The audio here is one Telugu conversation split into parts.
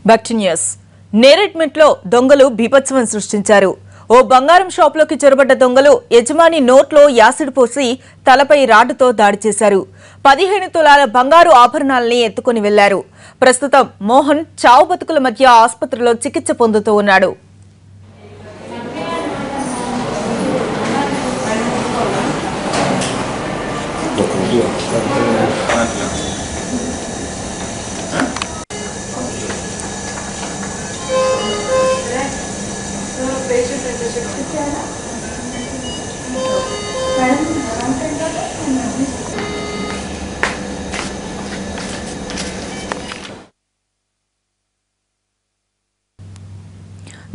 Back to news. నేరెడ్మెట్లో దొంగలు బీభత్సవం సృష్టించారు. ఓ బంగారం షాపులోకి చొరబడ్డ దొంగలు యజమాని నోట్లో యాసిడ్ పోసి తలపై రాడ్డుతో దాడి చేశారు. 15 తులాల బంగారు ఆభరణాలని ఎత్తుకుని వెళ్లారు. ప్రస్తుతం మోహన్ చావు బతుకుల మధ్య ఆసుపత్రిలో చికిత్స పొందుతూ ఉన్నాడు.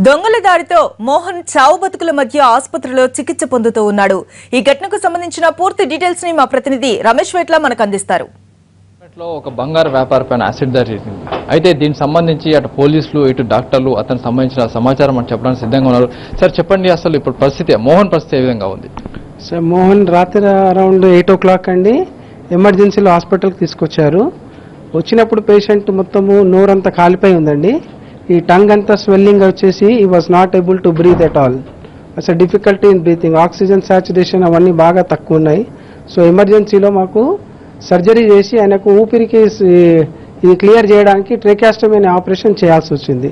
దొంగల దాడితో మోహన్ చావు బతుకుల మధ్య ఆసుపత్రిలో చికిత్స పొందుతూ ఉన్నాడు. ఈ ఘటనకు సంబంధించిన పూర్తి డీటెయిల్స్ ని మా ప్రతినిధి రమేష్ వేట్ల మనకు అందిస్తారు. ఒక బంగారు వ్యాపారపైన యాసిడ్ దాడి జరిగింది. అయితే దీనికి సంబంధించి అటు పోలీసులు ఇటు డాక్టర్లు అతనికి సంబంధించిన సమాచారం అని చెప్పడానికి సిద్ధంగా ఉన్నారు. సార్ చెప్పండి, అసలు ఇప్పుడు పరిస్థితి మోహన్ పరిస్థితి ఏ విధంగా ఉంది? సార్ మోహన్ రాత్రి అరౌండ్ 8 o'clock అండి ఎమర్జెన్సీలో హాస్పిటల్కి తీసుకొచ్చారు. వచ్చినప్పుడు పేషెంట్ మొత్తము నోరంతా కాలిపోయి ఉందండి. ఈ టంగ్ అంతా స్వెల్లింగ్ వచ్చేసి ఈ was not able to breathe at all. అసలు difficulty in breathing, oxygen saturation అవన్నీ బాగా తక్కువ ఉన్నాయి. సో ఎమర్జెన్సీలో మాకు సర్జరీ చేసి ఆయనకు ఊపిరికి ఇది క్లియర్ చేయడానికి ట్రేకాస్టమీ అనే ఆపరేషన్ చేయాల్సి వచ్చింది.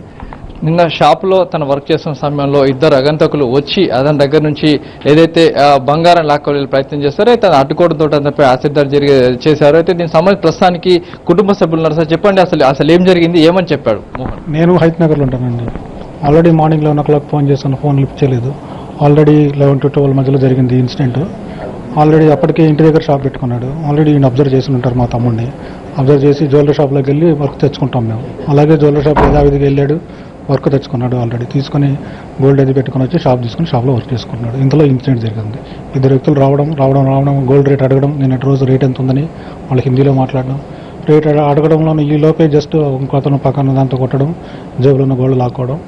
నిన్న షాపులో తన వర్క్ చేస్తున్న సమయంలో ఇద్దరు అగంతకులు వచ్చి అతని దగ్గర నుంచి ఏదైతే బంగారం లాక్కోవడానికి ప్రయత్నం చేస్తారో తను అడ్డుకోవడంతో అతనిపై యాసిడ్ దాడి చేశారు. అయితే దీనికి సంబంధించి ప్రస్తుతానికి కుటుంబ సభ్యులు ఉన్నారు. సార్ చెప్పండి, అసలు ఏం జరిగింది, ఏమని చెప్పాడు మోహన్? నేను హైత్ నగర్లో ఉంటానండి. ఆల్రెడీ మార్నింగ్ 11 o'clock ఫోన్ చేశాను, ఫోన్ లిఫ్ట్ చేయలేదు. ఆల్రెడీ 11 to 12 మధ్యలో జరిగింది ఇన్సిడెంట్. ఆల్రెడీ అప్పటికే ఇంటి దగ్గర షాప్ పెట్టుకున్నాడు. ఆల్రెడీ ఈయన అబ్జర్వ్ చేసి ఉంటారు, మా తమ్ముడిని అబ్జర్వ్ చేసి జ్యువెలరీ షాప్లోకి వెళ్ళి వర్క్ తెచ్చుకుంటాం మేము. అలాగే జ్యువెలరీ షాప్ యథావిధిగా వెళ్ళాడు, వర్క్ తెచ్చుకున్నాడు. ఆల్రెడీ తీసుకుని గోల్డ్ అది పెట్టుకుని వచ్చి షాప్ తీసుకుని షాప్లో వర్క్ చేసుకుంటున్నాడు. ఇంతలో ఇన్సిడెంట్ జరిగింది. ఇద్దరు వ్యక్తులు రావడం గోల్డ్ రేట్ అడగడం, నిన్నటి రోజు రేట్ ఎంత ఉందని వాళ్ళు హిందీలో మాట్లాడడం, రేట్ అడగడంలో ఈ లోపే జస్ట్ ఇంకొతను పక్కన దాంతో కొట్టడం, జేబులో ఉన్న గోల్డ్ లాక్కోవడం.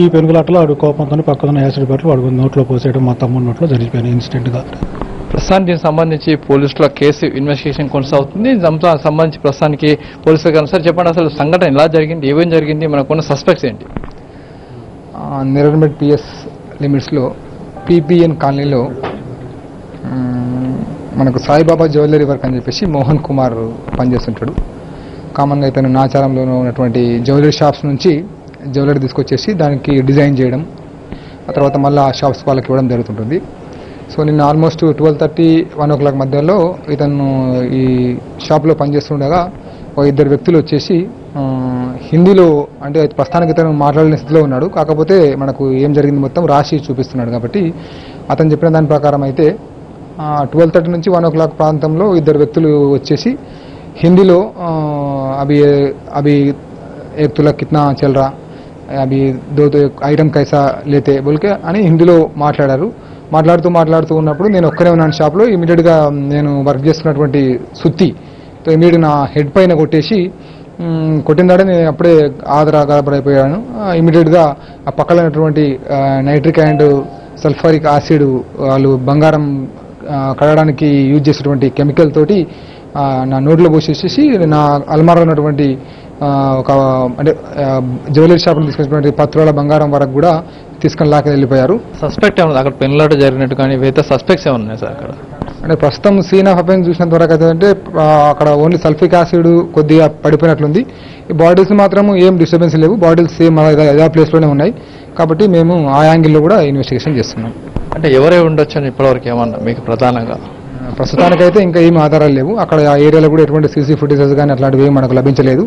ఈ పెనుగులాటలో వాడు కోపంతో పక్కన యాసిడ్ పెట్టి వాడు నోట్లో పోసేయడం మా తమ్ముడి నోట్లో జరిగిపోయిన ఇన్సిడెంట్గా. ప్రస్తుతానికి దీనికి సంబంధించి పోలీసుల కేసు ఇన్వెస్టిగేషన్ కొనసాగుతుంది. సంబంధించి ప్రస్తుతానికి పోలీసులు సార్ చెప్పండి, అసలు సంఘటన ఎలా జరిగింది, ఏమేం జరిగింది, మనకున్న సస్పెక్ట్స్ ఏంటి? నిరర్మెట్ పిఎస్ లిమిట్స్లో పీపీఎన్ కాలనీలో మనకు సాయిబాబా జ్యువెలరీ వర్క్ అని చెప్పేసి మోహన్ కుమార్ పనిచేస్తుంటాడు. కామన్గా ఇతను నాచారంలో ఉన్నటువంటి జ్యువెలరీ షాప్స్ నుంచి జ్యువెలరీ తీసుకొచ్చేసి దానికి డిజైన్ చేయడం, ఆ తర్వాత మళ్ళీ ఆ షాప్స్ వాళ్ళకి ఇవ్వడం జరుగుతుంటుంది. సో నిన్న ఆల్మోస్ట్ 12:30, 1 o'clock మధ్యలో ఇతను ఈ షాప్లో పనిచేస్తుండగా ఇద్దరు వ్యక్తులు వచ్చేసి హిందీలో, అంటే ప్రస్తుతానికి ఇతను మాట్లాడలేని స్థితిలో ఉన్నాడు, కాకపోతే మనకు ఏం జరిగింది మొత్తం రాసి చూపిస్తున్నాడు. కాబట్టి అతను చెప్పిన దాని ప్రకారం అయితే 12:30 నుంచి 1 o'clock ప్రాంతంలో ఇద్దరు వ్యక్తులు వచ్చేసి హిందీలో అభి ఏక్ తులా కిత్నా చల్ రా, అభి దో ఐటమ్ కైసా లేతే బోల్కే అని హిందీలో మాట్లాడారు. మాట్లాడుతూ ఉన్నప్పుడు నేను ఒక్కనే ఉన్నాను షాప్లో. ఇమీడియట్గా నేను వర్క్ చేస్తున్నటువంటి సుత్తితో ఇమీడియట్ నా హెడ్ పైన కొట్టిన దాడే నేను అప్పుడే గాబరైపోయాను. ఇమీడియట్గా ఆ పక్కన ఉన్నటువంటి నైట్రిక్ అండ్ సల్ఫరిక్ యాసిడ్ వాళ్ళు బంగారం కడగడానికి యూజ్ చేసేటువంటి కెమికల్ తోటి నా నోట్లో పోసేసేసి నా అల్మారాలో ఉన్నటువంటి అంటే జ్యువెలరీ షాప్లో తీసుకొచ్చినటువంటి 10 తులాల బంగారం వరకు కూడా తీసుకొని లాక్కి వెళ్ళిపోయారు. సస్పెక్ట్ ఏమన్నా అక్కడ పెన్లాట జరిగినట్టు కానీ వేరే సస్పెక్ట్స్ ఏమన్నా సార్ అక్కడ? అంటే ప్రస్తుతం సీన్ ఆఫ్ అఫెన్స్ చూసినంత వరకు అయితే అక్కడ ఓన్లీ సల్ఫిక్ యాసిడ్ కొద్దిగా పడిపోయినట్లుంది. ఈ బాడీస్ మాత్రం ఏం డిస్టర్బెన్స్ లేవు, బాడీస్ సేమ్ అదే ప్లేస్లోనే ఉన్నాయి. కాబట్టి మేము ఆ యాంగిల్లో కూడా ఇన్వెస్టిగేషన్ చేస్తున్నాం. అంటే ఎవరే ఉండొచ్చు అని ఇప్పటివరకు ఏమన్నా మీకు ప్రధానంగా? ప్రస్తుతానికైతే ఇంకా ఏమి ఆధారాలు లేవు. అక్కడ ఆ ఏరియాలో కూడా ఎటువంటి సీసీ ఫుటేజెస్ కానీ అట్లాంటివి ఏమి మనకు లభించలేదు.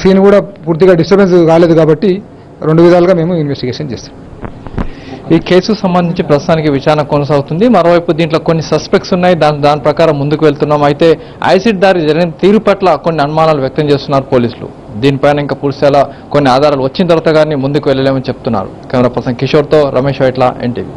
సీన్ కూడా పూర్తిగా డిస్టర్బెన్స్ కాలేదు కాబట్టి 2 విధాలుగా మేము ఇన్వెస్టిగేషన్ చేస్తాం. ఈ కేసుకు సంబంధించి ప్రస్తుతానికి విచారణ కొనసాగుతుంది. మరోవైపు దీంట్లో కొన్ని సస్పెక్ట్స్ ఉన్నాయి, దాని ప్రకారం ముందుకు వెళ్తున్నాం. అయితే యాసిడ్ దాడి జరిగిన తీరు పట్ల కొన్ని అనుమానాలు వ్యక్తం చేస్తున్నారు పోలీసులు. దీనిపైన ఇంకా పూర్తిగా కొన్ని ఆధారాలు వచ్చిన తర్వాత కానీ ముందుకు వెళ్ళలేమని చెప్తున్నారు. కెమెరా పర్సన్ కిషోర్తో రమేష్ వైట్ల, ఎన్టీవీ.